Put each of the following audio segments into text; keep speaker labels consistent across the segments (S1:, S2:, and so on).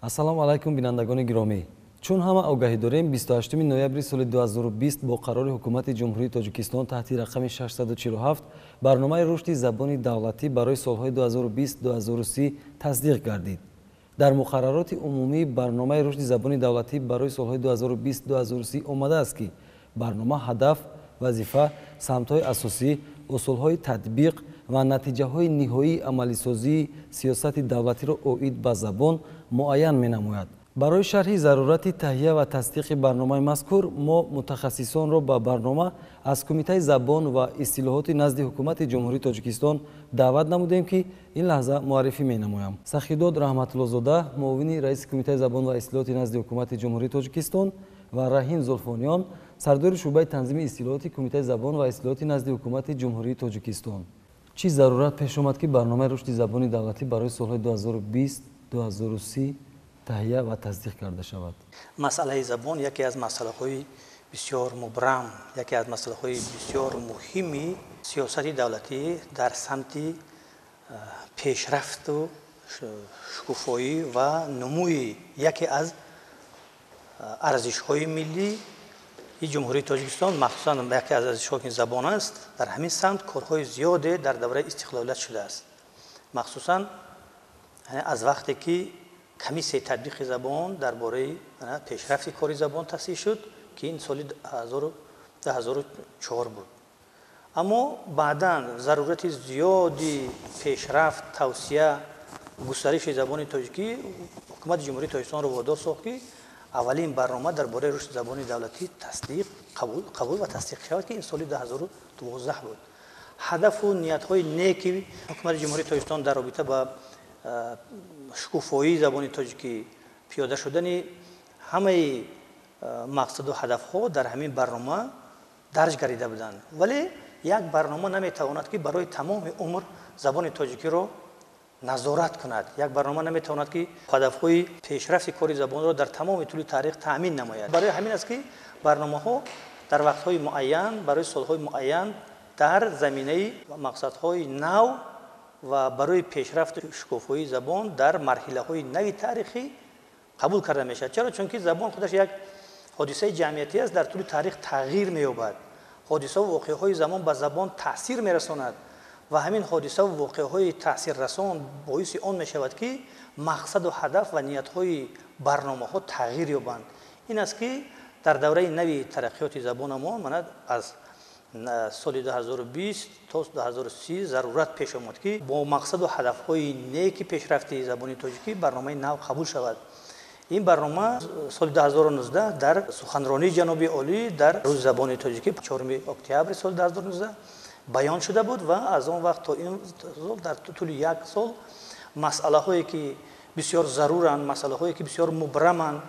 S1: ассалому алайкум бинандагони гиромӣ. чун ҳама огаҳӣ дорем 28 ноябри соли 2020 бо қарори ҳукумати ҷумҳурии тоҷикистон таҳти рақами 647 барномаи рушди забони давлатӣ барои солҳои 2020-2030 тасдиқ гардид. дар муқаррароти умумии барномаи рушди забони давлатӣ барои солҳои 2020-2030 омадааст ки барнома ҳадаф, вазифа, самтҳои асосӣ, усулҳои татбиқ ва натиҷаҳои ниҳоии амалисозии сиёсати давлатиро оид ба забон муайян менамояд. барои шарҳи зарурати таҳия ва тасдиқи барномаи мазкур мо мутахассисонро ба барнома аз Кумитаи забон ва истилоҳоти назди ҳукумати ҷумҳурии Тоҷикистон даъват намудем ки ин лаҳза муаррифӣ менамоям. Сахидод Раҳматуллозода, муовини раиси Кумитаи забон ва истилоҳоти назди ҳукумати ҷумҳурии Тоҷикистон ва Раҳим Зулфониён, сардори шӯъбаи танзими истилоҳоти Кумитаи забон ва истилоҳоти назди ҳукумати ҷумҳурии Тоҷикистон. чӣ зарурат пеш омад ки барномаи рушди забони давлатӣ барои солҳои 2020-2030 таҳия ва тасдиқ карда шавад?
S2: масъалаи забон яке аз масъалаҳои бисёр мубрам, яке аз масъалаҳои бисёр муҳими сиёсати давлатӣ дар самти пешрафту шукуфоӣ ва нумӯи яке аз арзишҳои миллӣ ҷумҳурии Тоҷикистон, махсусан яке аз арзишҳои ки забон аст. дар ҳамин самт корҳои зиёде дар давраи истиқлолият шудааст. махсусан аз вақте ки комиссияи татбиқи забон дар бораи пешрафти кори забон таъсис шуд, ки ин соли 2004 буд. аммо баъдан зарурати зиёди пешрафт, тавсия, густариши забони тоҷикӣ ҳукумати ҷумҳурии Тоҷикистонро водор сохт ки аввалин барнома дар бораи рушди забони давлатӣ тасдиқ, қабул ва тасдиқ шавад, ки ин соли 2012 буд. ҳадафу ниятҳои неки ҳукумати ҷумҳурии Тоҷикистон дар робита ба шукуфоии забони тоҷикӣ, пиёда шудани ҳамаи мақсаду ҳадафҳо дар ҳамин барнома дарҷ гардида буданд. вале як барнома наметавонад ки барои тамоми умр забони тоҷикиро назорат кунад. як барнома наметавонад ки ҳадафҳои пешрафти кори забонро дар тамоми тӯли таърих таъмин намояд. барои ҳамин аст ки барномаҳо дар вақтҳои муайян, барои солҳои муайян дар заминаи мақсадҳои нав ва барои пешрафти шукуфоии забон дар марҳилаҳои нави таърихӣ қабул карда мешавад. чаро? чунки забон худаш як ҳодисаи ҷамъиятӣ аст, дар тӯли таърих тағйир меёбад. ҳодисаву воқеаҳои замон ба забон таъсир мерасонад ва ҳамин ҳодисаву воқеаҳои таъсиррасон боиси он мешавад ки мақсаду ҳадаф ва ниятҳои барномаҳо тағйир ёбанд. ин аст ки дар давраи нави тараққиёти забона мо манад аз соли 2020 то 2030 зарурат пеш омад ки бо мақсаду ҳадафҳои неки пешрафти забони тоҷикӣ барномаи нав қабул шавад. ин барнома соли 2019 дар суханронии ҷаноби олӣ дар рӯзи забони тоҷикӣ 4 октябри соли 2019 баён шуда буд ва аз он вақт то ин сол дар тӯли як сол масъалаҳое ки бисёр заруранд, масъалаҳое ки бисёр мубраманд,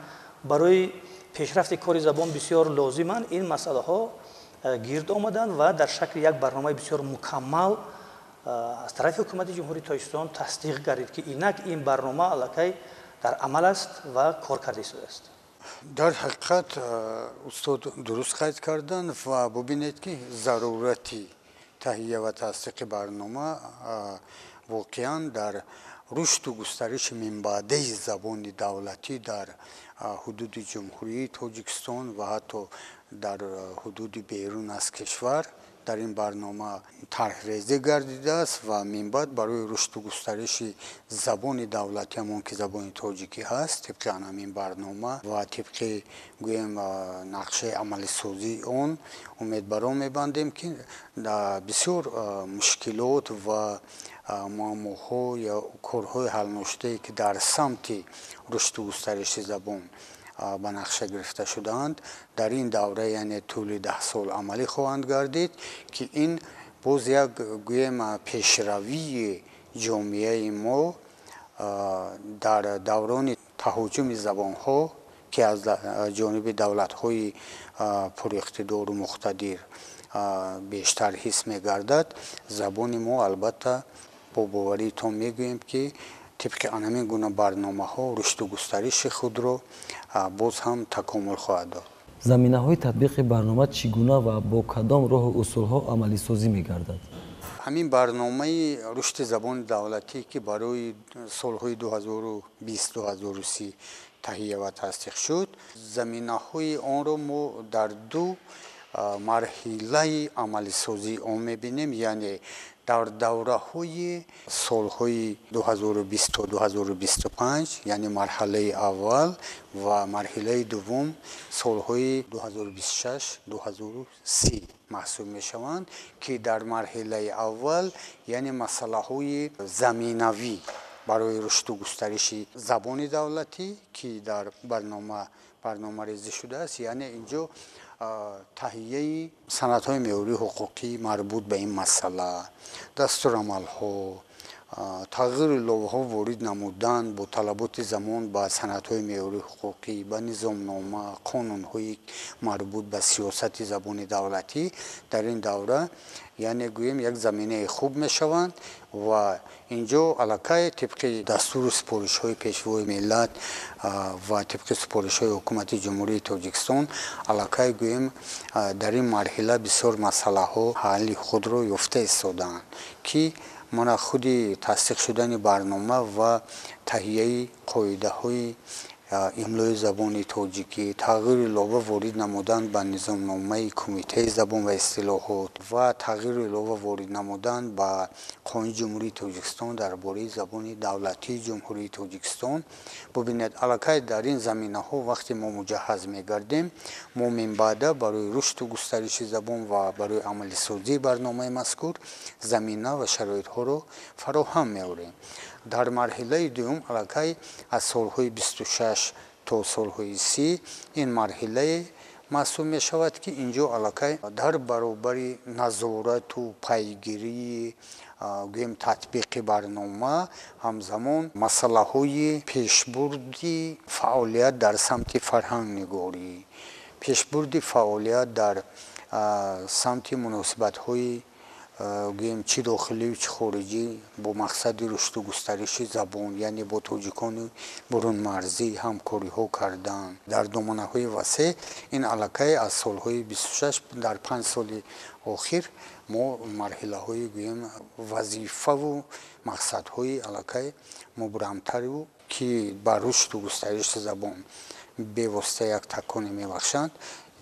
S2: барои пешрафти кори забон бисёр лозиманд, ин масъалаҳо гирд омаданд ва дар шакли як барномаи бисёр мукаммал аз тарафи ҳукумати ҷумҳурии Тоҷикистон тасдиқ гардид ки инак ин барнома аллакай дар амал аст ва кор карда истодааст.
S3: дар ҳақиқат устод дуруст қайд карданд ва бубинед ки зарурати таҳия ва тасдиқи барнома воқеан дар рушду густариши минбаъдаи забони давлатӣ дар ҳудуди ҷумҳурии Тоҷикистон ва ҳатто дар ҳудуди берун аз кишвар дар ин барнома тарҳрезӣ гардидааст ва минбаъд барои рушду густариши забони давлатӣ ҳамон ки забони тоҷикӣ ҳаст тибқи анамин барнома ва тибқи гӯем нақшаи амалисозии он умедбарон мебандем ки бисёр мушкилот ва муаммоҳо ё корҳои ҳалноштае ки дар самти рушду густариши забон ба нақша гирифта шудаанд дар ин давра, яъне тӯли 10 сол амалӣ хоҳанд гардид, ки ин боз як гӯем пешравии ҷомеаи мо дар даврони таҳоҷуми забонҳо ки аз ҷониби давлатҳои пуриқтидору муқтадир бештар ҳис мегардад. забони мо албатта бо боваритон мегӯем ки тибқи анамин гуна барномаҳо рушду густариши худро боз ҳам такомул хоҳад дод.
S1: заминаҳои татбиқи барнома чӣ гуна ва бо кадом роҳу усулҳо амалисозӣ мегардад?
S3: ҳамин барномаи рушди забони давлатӣ ки барои солҳои 2020-2030 таҳия ва тасдиқ шуд, заминаҳои онро мо дар ду марҳилаи амалисозии он мебинем, яъне дар давраҳои солҳои 2020-2025, яъне марҳалаи аввал ва марҳилаи дуввум солҳои 2026-2030 маҳсуб мешаванд, ки дар марҳилаи аввал яъне масъалаҳои заминавӣ барои рушду густариши забони давлатӣ ки дар барномарезӣ шудааст, яъне инҷо таҳияи санадҳои меъёрии ҳуқуқӣ марбут ба ин масъала, дастурамалҳо, тағйири ловҳаҳо ворид намудан бо талаботи замон ба санадҳои меъёрии ҳуқуқӣ, ба низомнома, қонунҳои марбут ба сиёсати забони давлатӣ дар ин давра яъне гӯем як заминаи хуб мешаванд ва инҷо аллакай тибқи дастуру супоришҳои пешвои миллат ва тибқи супоришҳои ҳукумати ҷумҳурии Тоҷикистон аллакай гӯем дар ин марҳила бисёр масъалаҳо ҳалли худро ёфта истодаанд, ки мана худи тасдиқ шудани барнома ва таҳияи қоидаҳои имлои забони тоҷикӣ, тағйири лова ворид намудан ба низомномаи кумитаи забон ва истилоҳот ва тағйири лова ворид намудан ба қонуни ҷумҳурии Тоҷикистон дар бораи забони давлатии ҷумҳурии Тоҷикистон. Бубинед, аллакай дар ин заминаҳо вақте мо муҷаҳҳаз мегардем, мо минбаъда барои рушду густариши забон ва барои амалисозии барномаи мазкур замина ва шароитҳоро фароҳам меорем. дар марҳилаи дуюм аллакай аз солҳои 26 то солҳои 30 ин марҳилае маҳсуб мешавад, ки инҷо аллакай дар баробари назорату пайгирии гӯем татбиқи барнома ҳамзамон масъалаҳои пешбурди фаъолият дар самти фарҳангнигорӣ, пешбурди фаъолият дар самти муносибатҳои гӯем чи дохилию чи хориҷӣ бо мақсади рушду густариши забон, яъне бо тоҷикони бурунмарзӣ ҳамкориҳо кардан дар доманаҳои васеъ. Ин аллакай аз солҳои 26 дар 5 соли охир мо марҳилаҳои гӯем вазифаву мақсадҳои аллакай мубрамтару ки ба рушду густариши забон бевосита як таконе мебахшанд,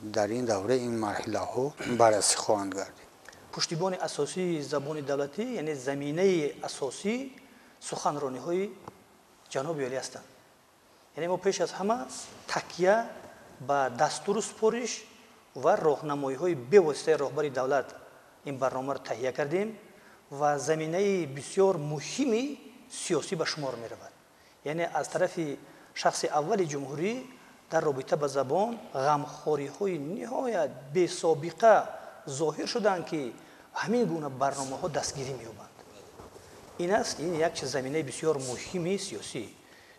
S3: дар ин давра ин марҳилаҳо баррасӣ хоҳанд гардид.
S2: пуштибони асосии забони давлатӣ, яъне заминаи асосӣ суханрониҳои ҷаноби олӣ ҳастанд. яъне мо пеш аз ҳама такя ба дастуру супориш ва роҳнамоиҳои бевоситаи роҳбари давлат ин барномаро таҳия кардем ва заминаи бисёр муҳими сиёсӣ ба шумор меравад. яъне аз тарафи шахси аввали ҷумҳурӣ дар робита ба забон ғамхориҳои ниҳоят бесобиқа зоҳир шуданд, ки ҳамин гуна барномаҳо дастгирӣ меёбанд. ин аст ин як заминаи бисёр муҳими сиёсӣ.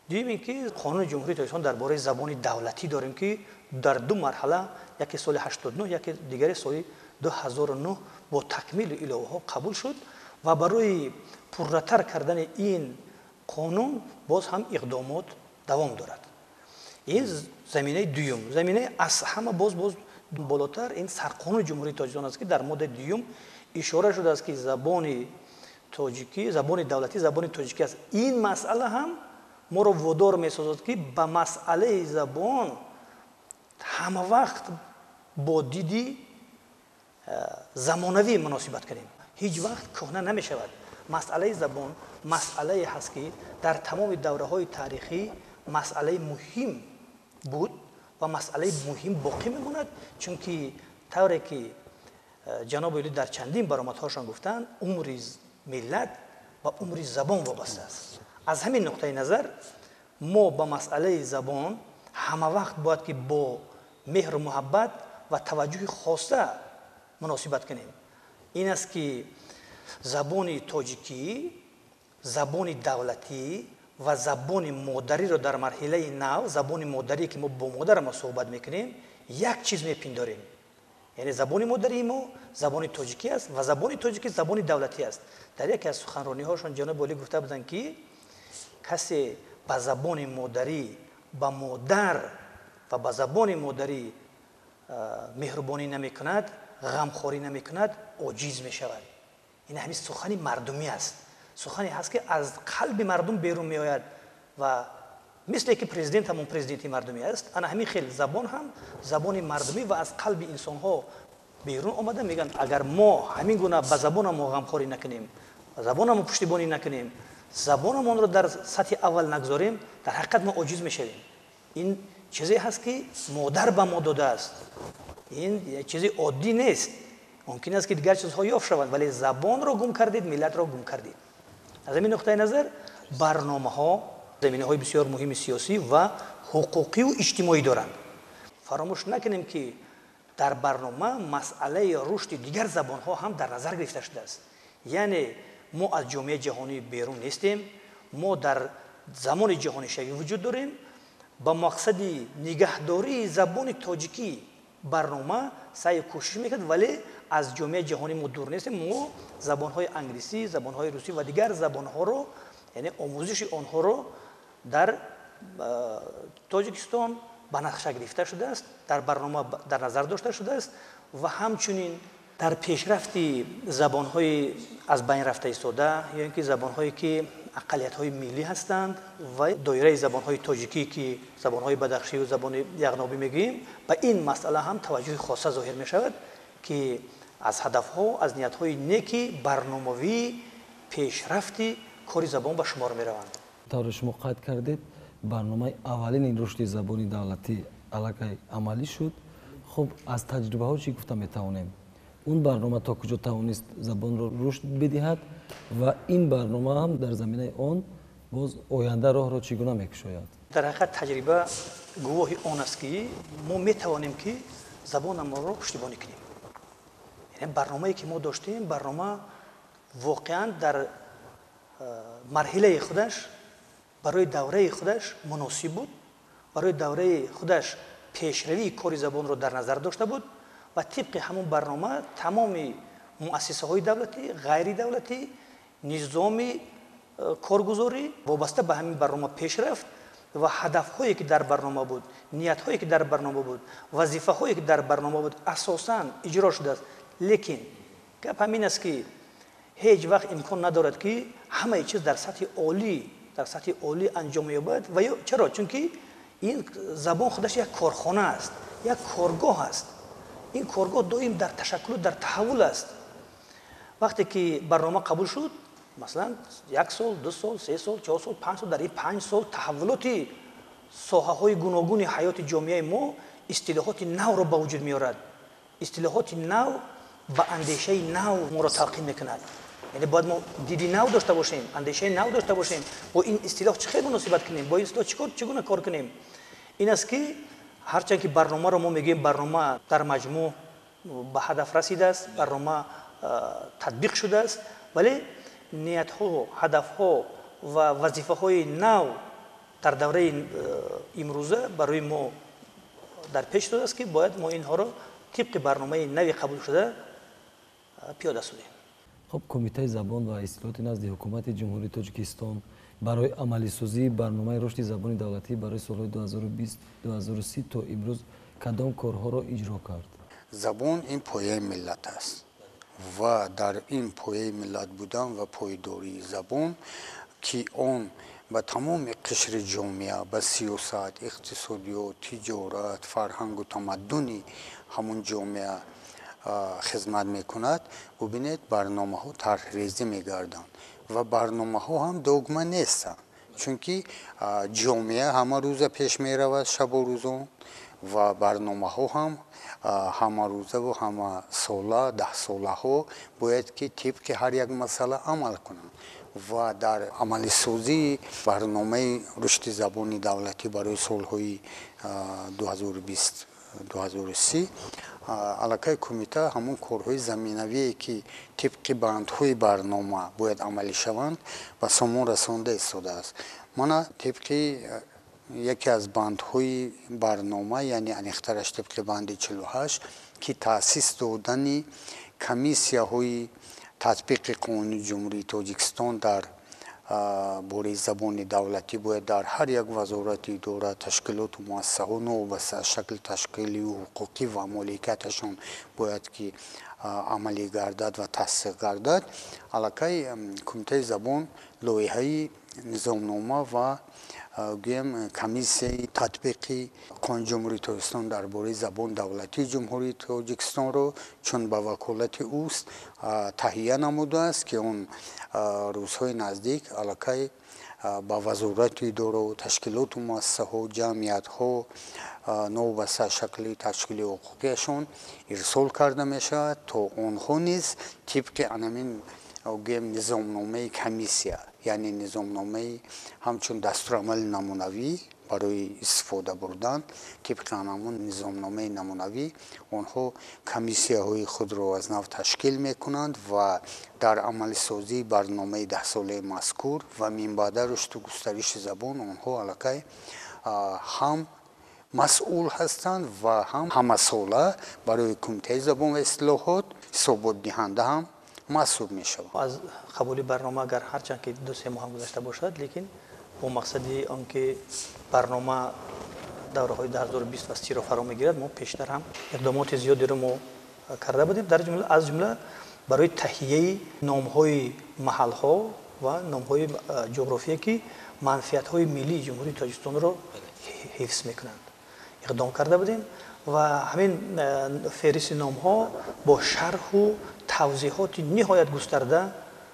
S2: дуюм ин ки қонуни ҷумҳурии Тоҷикистон дар бораи забони давлатӣ дорем, ки дар ду марҳала, яке соли 89, яке дигаре соли 2009 бо такмилу иловаҳо қабул шуд ва барои пурратар кардани ин қонун боз ҳам иқдомот давом дорад. ин заминаи дуюм. заминаи аз ҳама боз болотар ин сарқонуни ҷумҳурии Тоҷикистон аст, ки дар моддаи дуюм ишора шудааст, ки забони тоҷикӣ, забони давлатӣ, забони тоҷикӣ аст. ин масъала ҳам моро водор месозад, ки ба масъалаи забон ҳама вақт бо диди замонавӣ муносибат кардем. ҳеҷ вақт кӯҳна намешавад. масъалаи забон масъалае ҳаст, ки дар тамоми давраҳои таърихӣ масъалаи муҳим буд ва масъалаи муҳим боқӣ мемонад, чунки тавре ки ҷаноби олӣ дар чандин баромадҳошон гуфтанд, умри миллат ва умри забон вобаста аст. аз ҳамин нуқтаи назар мо ба масъалаи забон ҳама вақт бояд ки бо меҳру муҳаббат ва таваҷҷӯҳи хоса муносибат кунем. ин аст ки забони тоҷикӣ, забони давлатӣ ва забони модариро дар марҳилаи нав, забони модарие ки мо бо модар мо суҳбат мекунем, як чиз мепиндорем. яъне забони модарии мо забони тоҷикӣ аст ва забони тоҷикӣ забони давлатӣ аст. дар яке аз суханрониҳошон ҷаноби олӣ гуфта буданд, ки касе ба забони модарӣ ба модар ва ба забони модарӣ меҳрубонӣ намекунад, ғамхорӣ намекунад, оҷиз мешавад. این همین سخنی مردمی است، سخنی هست که از قلب مردم بیرون می آید و مثل که پرزیدنت همون پرزیدنتی مردمی است، انا همین خیلی زبان هم زبان مردمی و از قلب انسان ها بیرون آمده. میگن اگر ما همین گونه به زبان ما غمخوری نکنیم، زبان ما پشتیبانی نکنیم، زبان ما رو در سطح اول نگذاریم، در حقیقت ما عاجز میشویم. این چیزی هست که مادر به ما داده است، این چیزی عادی نیست. ممکن است که دیگر چیزها یافت شوند، ولی زبان رو گم کردید، ملت رو گم کردید. از این نقطه نظر برنامه ها زمینه های بسیار مهم سیاسی و حقوقی و اجتماعی دارند. فراموش نکنیم که در برنامه مسئله رشد دیگر زبان ها هم در نظر گرفته شده است. یعنی ما از جامعه جهانی بیرون نیستیم، ما در زمان جهانی شوی وجود داریم. با مقصد نگهداری زبان تاجیکی برنامه سعی کوشش میکرد، ولی از جامعه جهانی ما دور نیستیم. ما زبان های انگلیسی، زبان های روسی و دیگر زبان ها رو، یعنی آموزش آنها رو در تاجیکستان به نقشه گرفته شده است، در برنامه در نظر داشته شده است و همچنین در پیشرفت زبان‌های از بین رفته ایستاده یا اینکه زبان‌هایی که اقلیت‌های ملی هستند و دایره زبان‌های تاجیکی که زبان‌های بدخشی و زبان یغنابی میگیم، به این مسئله هم توجه خاصه ظاهر می‌شود که از هدف‌ها، از نیت‌های نیکی برنامه‌وی پیشرفت کاری زبان به شمار می‌روند.
S1: طور شما قید کردید برنامه اولین این رشد زبانی دولتی علاقه عملی شد. خب از تجربه ها چی گفته میتوانیم؟ اون برنامه تا کجا توانست زبان رو رشد بدهد و این برنامه هم در زمینه آن باز آینده راه را چگونه میکشاید؟
S2: در حقیقت تجربه گواه آن است که ما میتوانیم که زبان ما رو پشتیبانی کنیم. یعنی برنامه‌ای که ما داشتیم، برنامه واقعا در مرحله خودش برای دوره خودش مناسب بود، برای دوره خودش پیشروی کاری زبان رو در نظر داشته بود و طبق همون برنامه تمام مؤسسه های دولتی، غیر دولتی، نظام کارگزاری وابسته به همین برنامه پیش رفت و هدف هایی که در برنامه بود، نیت هایی که در برنامه بود، وظیفه هایی که در برنامه بود اساساً اجرا شده است. لیکن گپ همین است که هیچ وقت امکان ندارد که همه چیز در سطح عالی انجام یابد. و چرا؟ چون که این زبان خودش یک کارخانه است، یک کارگاه است. این کارگاه دائم در تشکل و در تحول است. وقتی که برنامه قبول شد، مثلا 1 سال، 2 سال، 3 سال، 4 سال، 5 سال، در این 5 سال تحولات ساحه های گوناگون حیات جامعه ما اصطلاحات نو را به وجود میارد. اصطلاحات نو با اندیشه نو ما را تلقین میکند. یعنی باید ما دیدی نو داشته باشیم، اندیشه نو داشته باشیم، با این اصطلاح چه خیلی مناسبت کنیم، با این اصطلاح چگونه کار کنیم. این است که هرچند که برنامه رو ما میگیم برنامه در مجموع به هدف رسیده است، برنامه تطبیق شده است، ولی نیت ها، هدف ها و وظیفه های نو در دوره امروزه برای ما در پیش داده است که باید ما اینها رو طبق برنامه نوی قبول شده پیاده سازیم.
S1: خب کمیته زبان و اصلاحات نزد حکومت جمهوری تاجیکستان برای عملی سازی برنامه رشد زبان دولتی برای سالهای 2020-2030 تا امروز کدام کارها را اجرا کرد؟
S3: زبان این پایه ملت است و در این پایه ملت بودن و پایداری زبان که آن به تمام قشر جامعه، به سیاست، اقتصادیات، تجارت، فرهنگ و تمدن همون جامعه خدمت میکند. ببینید برنامه ها طرح ریزی میگردند و برنامه ها هم دوگمه نیستند، چون که جامعه همه روز پیش میرود، شب و روزان، و برنامه ها هم همه روزه و همه ساله، 10 ساله ها باید که طبق هر یک مسئله عمل کنند و در عملی سازی برنامه رشد زبان دولتی برای سالهای 2020-2030 علاقه کمیته همون کارهای زمینوی که طبق بندهای برنامه باید عملی شوند و سامون رسانده ایستاده است. من طبق یکی از بندهای برنامه، یعنی انیخترش طبق بند 48 که تأسیس دادن کمیسیه های تطبیق قانون جمهوری تاجیکستان در بوری زبان دولتی باید در هر یک وزارت اداره تشکیلات و مؤسسه‌ها نوبسته شکل تشکیلی و حقوقی و مالکیتشان باید که عملی گردد و تصدیق گردد. علاقه کمیته زبان لایحه نظامنامه و گویم کمیسیون تطبیقی قانون جمهوری تاجیکستان درباره زبان دولتی جمهوری تاجیکستان رو چون به وکالت اوست تهیه نموده است که اون روزهای نزدیک علاقه با وزارت اداره و تشکیلات و مؤسسه‌ها جمعیت‌ها نوبسته شکلی تشکیلی حقوقیشون ارسال کرده میشه تا آنها نیز طبق همین نظامنامه کمیسیون یعنی نظامنامه همچون دستورالعمل نمونوی برای استفاده بردن طبق همون نظامنامه نمونوی آنها کمیسیه های خود را از نو تشکیل میکنند و در عمل سازی برنامه 10 ساله مذکور و من بعد رشد و گسترش زبان آنها علاقه هم مسئول هستند و هم ساله برای کمیته زبان و اصلاحات ثبات دهنده هم محسوب می شود.
S2: از قبول برنامه اگر هرچند که 2-3 ماه هم گذشته باشد لیکن با مقصدی آنکه برنامه دوره های 2020 و 30 را فرا میگیرد ما پیشتر هم اقدامات زیادی را ما کرده بودیم در جمله از جمله برای تهیه نام های محل ها و نام های جغرافیایی که منفعت های ملی جمهوری تاجیکستان را حفظ میکنند اقدام کرده بودیم و همین فهرست نام ها با شرح و توضیحات نهایت گسترده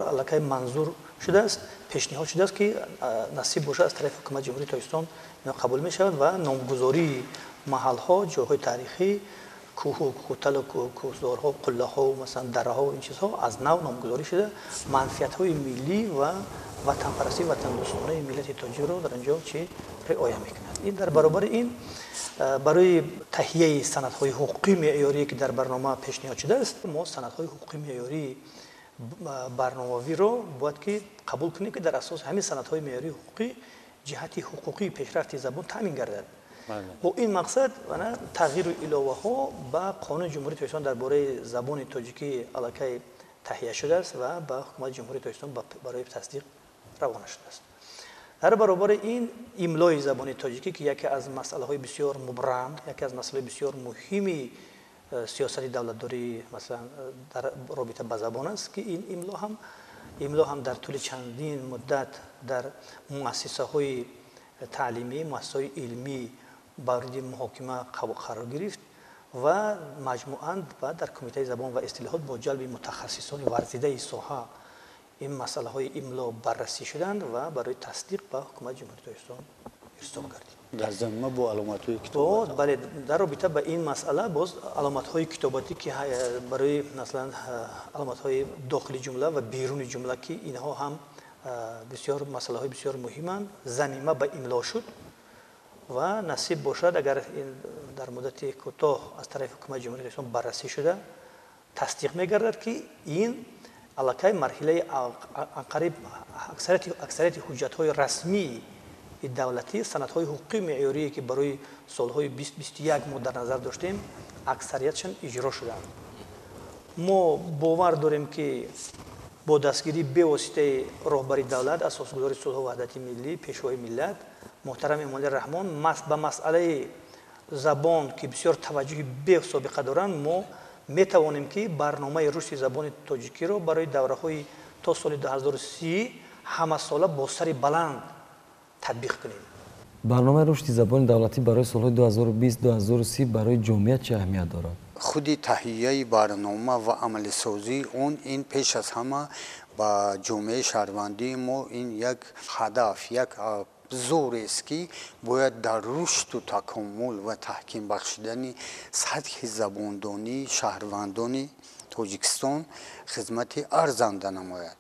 S2: علاقه منظور شده است پیشنهاد شده است که نصیب باشه از طرف حکومت جمهوری تاجیکستان قبول می شود و نامگذاری محل ها جاهای تاریخی کوه و کوتل و کوهسارها قله ها و مثلا دره ها و این چیزها از نو نامگذاری شده منفعت های ملی و وطن پرستی وطن دوستانه ملت تاجیک را در آنجا چه رعایت میکنند. این در برابر این برای تهیه سندهای حقوقی معیاری که در برنامه پیشنهاد شده است ما سندهای حقوقی معیاری برنامه‌وی رو باید که قبول کنیم که در اساس همین سندهای معیاری حقوقی جهت حقوقی پیشرفت زبان تامین گردد. با این مقصد تغییر و علاوه ها به قانون جمهوری تاجیکستان درباره زبان تاجیکی علاقه تهیه شده است و به حکومت جمهوری تاجیکستان برای تصدیق روانه شده است. در برابر این املای زبان تاجیکی که یکی از مسئله های بسیار مبرم یکی از مسئله بسیار مهمی سیاست دولتداری مثلا در رابطه با زبان است که این املا هم در طول چندین مدت در مؤسسه های تعلیمی مؤسسه های علمی مورد محاکمه قرار گرفت و مجموعاً و در کمیته زبان و اصطلاحات با جلب متخصصان ورزیده ساحه این مسئله های املا بررسی شدند و برای تصدیق به حکومت جمهوری تاجیکستان ارسال گردید.
S3: در زمینه با علامت های کتابتی
S2: بله در رابطه با این مسئله باز علامت های کتاباتی که برای مثلا علامت های داخلی جمله و بیرون جمله که اینها هم بسیار مسئله های بسیار مهمند زمینه به املا شد و نصیب باشد اگر این در مدت کوتاه از طرف حکومت جمهوری تاجیکستان بررسی شده تصدیق می‌گردد که این علاقه مرحله قریب اکثریت حجت‌های رسمی دولتی سندهای حقوقی معیاری که برای سالهای 2021 ما در نظر داشتیم اکثریتشان اجرا شدند. ما باور داریم که با دستگیری به واسطه رهبری دولت اساسگذار صلح و وحدت ملی پیشوای ملت محترم امامعلی رحمان به مسئله زبان که بسیار توجه به سابقه دارند ما میتوانیم که برنامه رشد زبان تاجیکی را برای دوره‌های تا سال 2030 همه ساله با سر بلند تطبیق کنیم.
S1: برنامه رشد زبان دولتی برای سالهای 2020-2030 برای جمعیت چه اهمیت دارد؟
S3: خودی تهیه برنامه و عمل سازی اون این پیش از همه با جامعه شهروندی ما این یک هدف یک زور است که باید در رشد و تکامل و تحکیم بخشیدن سطح زباندانی شهروندان تاجیکستان خدمت ارزنده نماید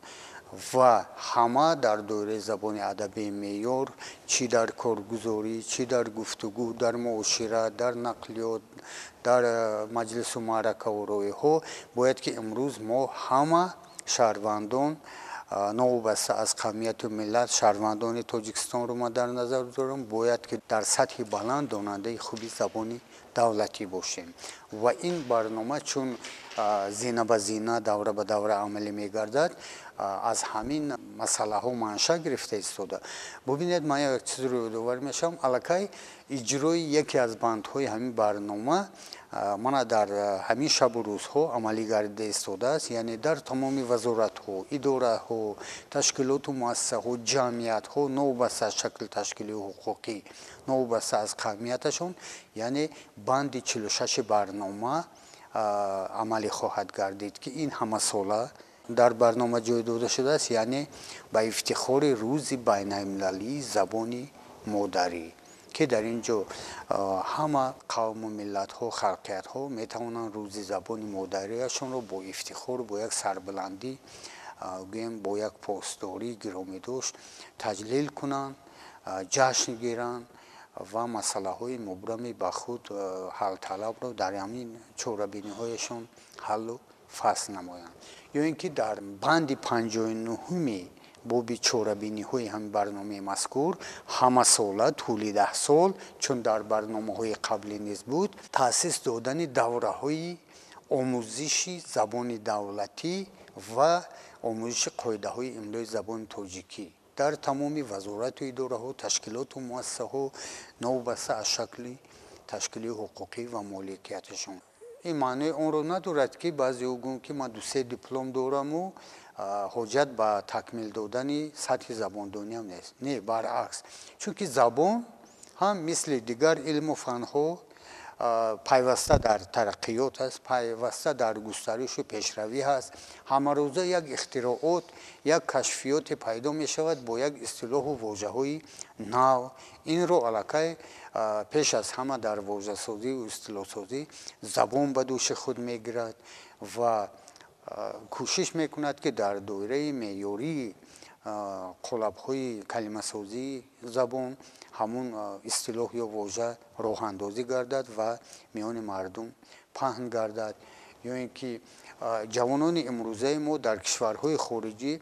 S3: و همه در دوره زبان ادبی معیار چی در کارگزاری چی در گفتگو در معاشرت در نقلیات در مجلس و معرکه و رویها باید که امروز ما همه شهروندان نوبسته از قومیت و ملت شهروندان تاجیکستان رو ما در نظر دارم باید که در سطح بلند داننده خوبی زبانی دولتی باشیم و این برنامه چون زینه به زینه دوره به دوره عملی میگردد аз ҳамин масъалаҳо манша гирифта истода. Бубинед ман як чизро ёдовар мешавам, аллакай иҷрои яке аз бандҳои ҳамин барнома мана дар ҳамин шабу рӯзҳо амалӣ гардида истодааст, яъне дар тамоми вазоратҳо, идораҳо, ташкилоту муассисаҳо, ҷамъиятҳо новобаста аз шакли ташкилии ҳуқуқӣ, новобаста аз қавмияташон, яъне банди 46 барнома амалӣ хоҳад гардид, ки ин ҳамасола дар барнома ҷой дода шудааст, яъне ба ифтихори рӯзи байналмилалии забони модарӣ, ки дар ин ҷо ҳама қавму миллатҳо, халқиятҳо метавонанд рӯзи забони модариашонро бо ифтихор, бо як сарбуландӣ, гӯем бо як постдории гиромидош таҷлил кунанд, ҷашн гиранд ва масъалаҳои мубрами ба худ ҳалталабро дар ҳамин чорабиниҳояшон ҳаллу фасл намоянд. ё ин ки дар банди 59-уми боби чорабиниҳои ҳамин барномаи мазкур ҳамасола тӯли 10 сол, чун дар барномаҳои қаблӣ низ буд, таъсис додани давраҳои омӯзиши забони давлатӣ ва омӯзиши қоидаҳои имлои забони тоҷикӣ дар тамоми вазорату идораҳо, ташкилоту муассисаҳо новобаста аз шакли ташкилии ҳуқуқӣ ва моликияташон. ин маънои онро надорад ки баъзеҳо гӯянд ки ман 2-3 диплом дораму ҳоҷат ба такмил додани сатҳи забондониам нест. Не, баръакс, чунки забон ҳам мисли дигар илму фанҳо пайваста дар тараққиёт аст, пайваста дар густаришу пешравӣ ҳаст. ҳамарӯза як ихтироот, як кашфиёте пайдо мешавад бо як истилоҳу воҷаҳои нав. инро аллакай пеш аз ҳама дар воҷасозию истилоҳсозӣ забон ба дӯши худ мегирад ва кӯшиш мекунад ки дар доираи меъёрии қолабҳои калимасозии забон ҳамун истилоҳ ё воҷа роҳандозӣ гардад ва миёни мардум паҳн гардад. ё ин ки ҷавонони имрӯзаи мо дар кишварҳои хориҷӣ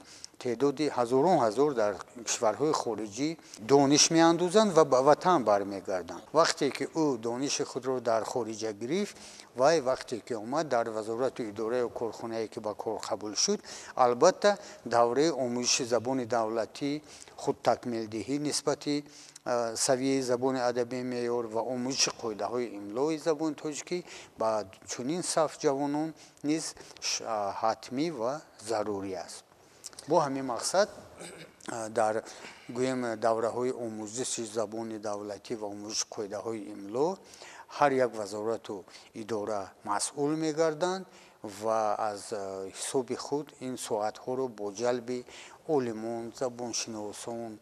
S3: теъдоди ҳазорон ҳазор дар кишварҳои хориҷӣ дониш меандозанд ва ба ватан бармегарданд. вақте ки ӯ дониши худро дар хориҷа гирифт, вай вақте ки омад дар вазорату идораи корхонае ки ба кор қабул шуд, албатта давраи омӯзиши забони давлатӣ, худтакмилдиҳӣ нисбати савияи забони адабии меъёр ва омӯзиши қоидаҳои имлои забони тоҷикӣ ба чунин саф ҷавонон низ ҳатмӣ ва зарурӣ аст. бо ҳамин мақсад дар гӯем давраҳои омӯзиши забони давлатӣ ва омӯзиши қоидаҳои имло ҳар як вазорату идора масъул мегарданд ва аз ҳисоби худ ин соатҳоро бо ҷалби олимон, забоншиносон,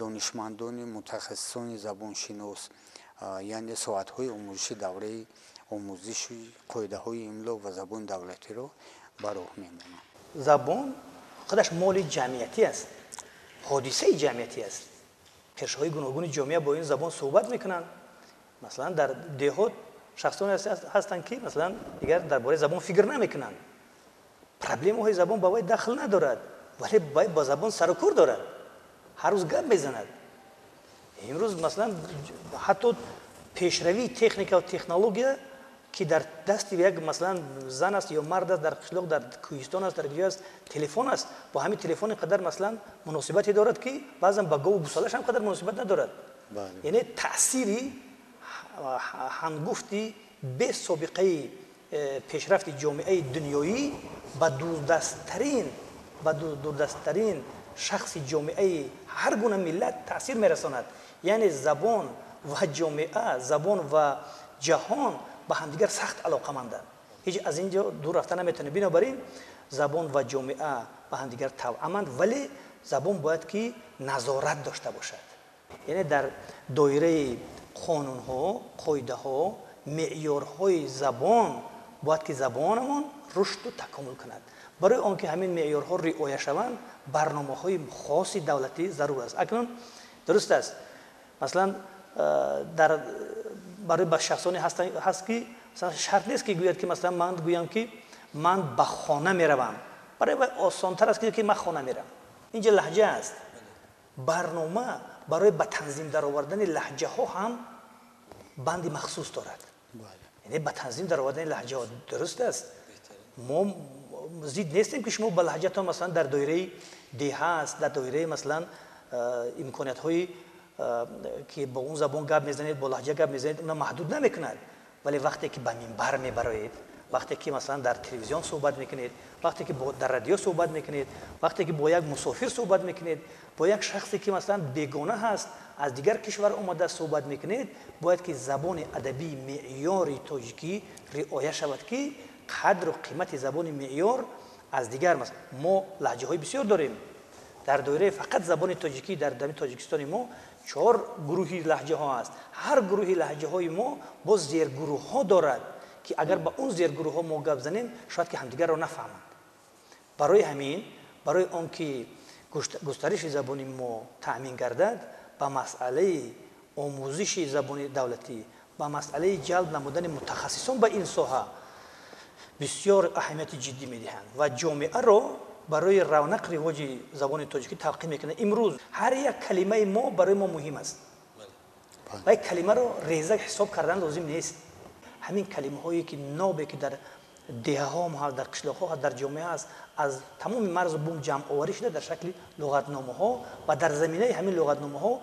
S3: донишмандони мутахассисони забоншинос, яъне соатҳои омӯзиши давраи омӯзиши қоидаҳои имло ва забони давлатиро ба роҳ мемонанд.
S2: забон خودش مال جمعیتی است، حادثه جمعیتی است. قشرهای گوناگون جامعه با این زبان صحبت میکنن. مثلا در دهات شخصانی هستند که مثلا دیگر درباره زبان فکر نمیکنن. پرابلم های زبان با وی دخل ندارد، ولی با زبان سر و کار دارد. هر روز گپ میزند. امروز مثلا حتی پیشروی تکنیک و تکنولوژی که در دست یک مثلا زن است یا مرد است، در قشلاق، در کوهستان است، در کجا است، تلفن است، با همین تلفن قدر مثلا مناسبتی دارد که بعضا با گو و گوسالش هم قدر مناسبت ندارد. یعنی تأثیری هنگفتی به سابقه پیشرفت جامعه دنیایی با دوردستترین شخص جامعه هر گونه ملت تأثیر میرساند. یعنی زبان و جامعه، زبان و جهان با همدیگر سخت علاقه‌مندند. هیچ از اینجا دور رفتن نمیتونه. بنابراین زبان و جامعه با همدیگر توأمند، ولی زبان باید که نظارت داشته باشد. یعنی در دایره قانون‌ها، قاعده‌ها، معیارهای زبان باید که زبانمون رشد و تکامل کند. برای آنکه همین معیارها رعایت شوند، برنامه‌های خاصی دولتی ضرور است. اکنون درست است. مثلا در برای با شخصانی هست که مثلا شرط نیست که گوید که مثلا من گویم که من به خانه میروم. برای آسان‌تر است که من خانه میرم. اینجا لهجه است. برنامه برای به تنظیم درآوردن لهجه ها هم بندی مخصوص دارد. یعنی به تنظیم درآوردن لهجه ها درست است. ما زید نیستیم که شما با لهجهتان مثلا در دایره دیه است، در دایره مثلا امکانات های که با اون زبان گپ میزنید، با لهجه گپ میزنید، اونا محدود نمیکند. ولی وقتی که به منبر میبرید، وقتی که مثلا در تلویزیون صحبت میکنید، وقتی که در رادیو صحبت میکنید، وقتی که با یک مسافر صحبت میکنید، با یک شخصی که مثلا بیگانه هست از دیگر کشور اومده صحبت میکنید، باید که زبان ادبی معیاری تاجیکی رعایت شود که قدر و قیمت زبان معیار از دیگر مثلا ما لهجه های بسیار داریم. در دایره فقط زبان تاجیکی در تاجیکستان ما 4 گروهی لهجه ها است. هر گروهی لهجه های ما باز زیر گروه ها دارد که اگر با اون زیر گروه ها ما گپ زنیم شاید که همدیگر رو نفهمند. برای همین برای آنکه گسترش زبان ما تأمین گردد با مسئله آموزش زبان دولتی، با مسئله جلب نمودن متخصصان به این ساحه بسیار اهمیت جدی میدهند و جامعه را برای رونق رواج زبان تاجیکی تلقی میکنه. امروز هر یک کلمه ما برای ما مهم است و یک کلمه را ریزه حساب کردن لازم نیست. همین کلمه هایی که نابه که در دیه ها در قشلاق ها در جامعه است از تمام مرز و بوم جمع آوری شده در شکل لغتنامه ها و در زمینه همین لغتنامه ها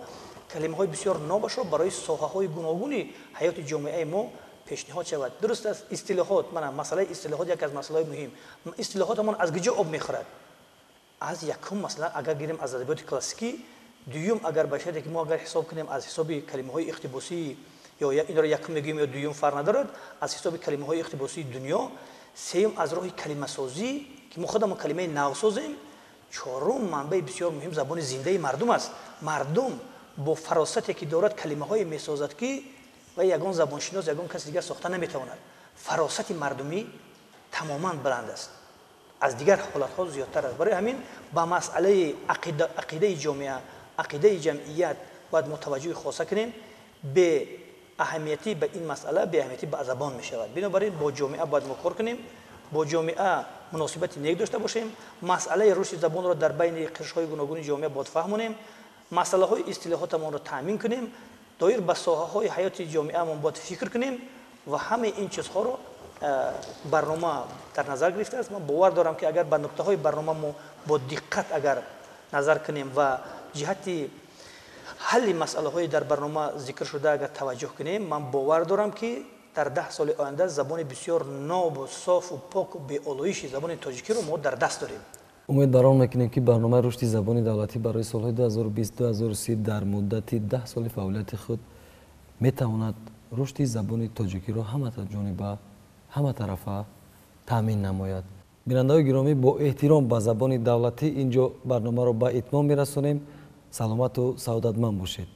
S2: کلمه های بسیار نابش را برای ساحه های گوناگون حیات جامعه ما پیشنهاد شود. درست است اصطلاحات، مسئله اصطلاحات یک از مسائل مهم. اصطلاحاتمون از کجا آب میخورد؟ از یکم مثلا اگر گیریم از ادبیات کلاسیکی، دوم اگر باشه که ما اگر حساب کنیم از حساب کلمه های اقتباسی یا این را یکم میگیم یا دوم فرق ندارد، از حساب کلمه های اقتباسی دنیا، سوم از راه کلمه سازی که ما خودمون کلمه نو سازیم، چهارم منبع بسیار مهم زبان زنده مردم است. مردم با فراستی که دارد کلمه های میسازد که و یگان زبانشناس یگان کسی دیگر ساخته نمیتواند. فراست مردمی تماما بلند است، از دیگر حالت ها زیادتر است. برای همین با مسئله عقیده جامعه، عقیده جمعیت باید متوجه خاصه کنیم. به اهمیتی به این مسئله به اهمیتی به زبان می شود. بنابراین با جامعه باید مکار کنیم، با جامعه مناسبت نیک داشته باشیم، مسئله رشد زبان را در بین قشرهای گوناگون جامعه باید فهمونیم، مسئله های اصطلاحاتمان را تامین کنیم، دایر به ساحه های حیات جامعه ما باید فکر کنیم و همه این چیزها رو برنامه در نظر گرفته است. من باور دارم که اگر به نکته های برنامه ما با دقت اگر نظر کنیم و جهت حل مسئله های در برنامه ذکر شده اگر توجه کنیم، من باور دارم که در 10 سال آینده زبان بسیار ناب و صاف و پاک و بی‌آلایش زبان تاجیکی رو ما در دست داریم.
S1: امیدوارم میکنیم که برنامه رشد زبان دولتی برای سالهای 2020-2030 در مدت 10 سال فعالیت خود میتواند رشد زبان تاجیکی را همه جانبه همه طرفه تامین نماید. بینندگان گرامی، با احترام به زبان دولتی اینجا برنامه را به اتمام میرسانیم. سلامت و سعادتمند باشید.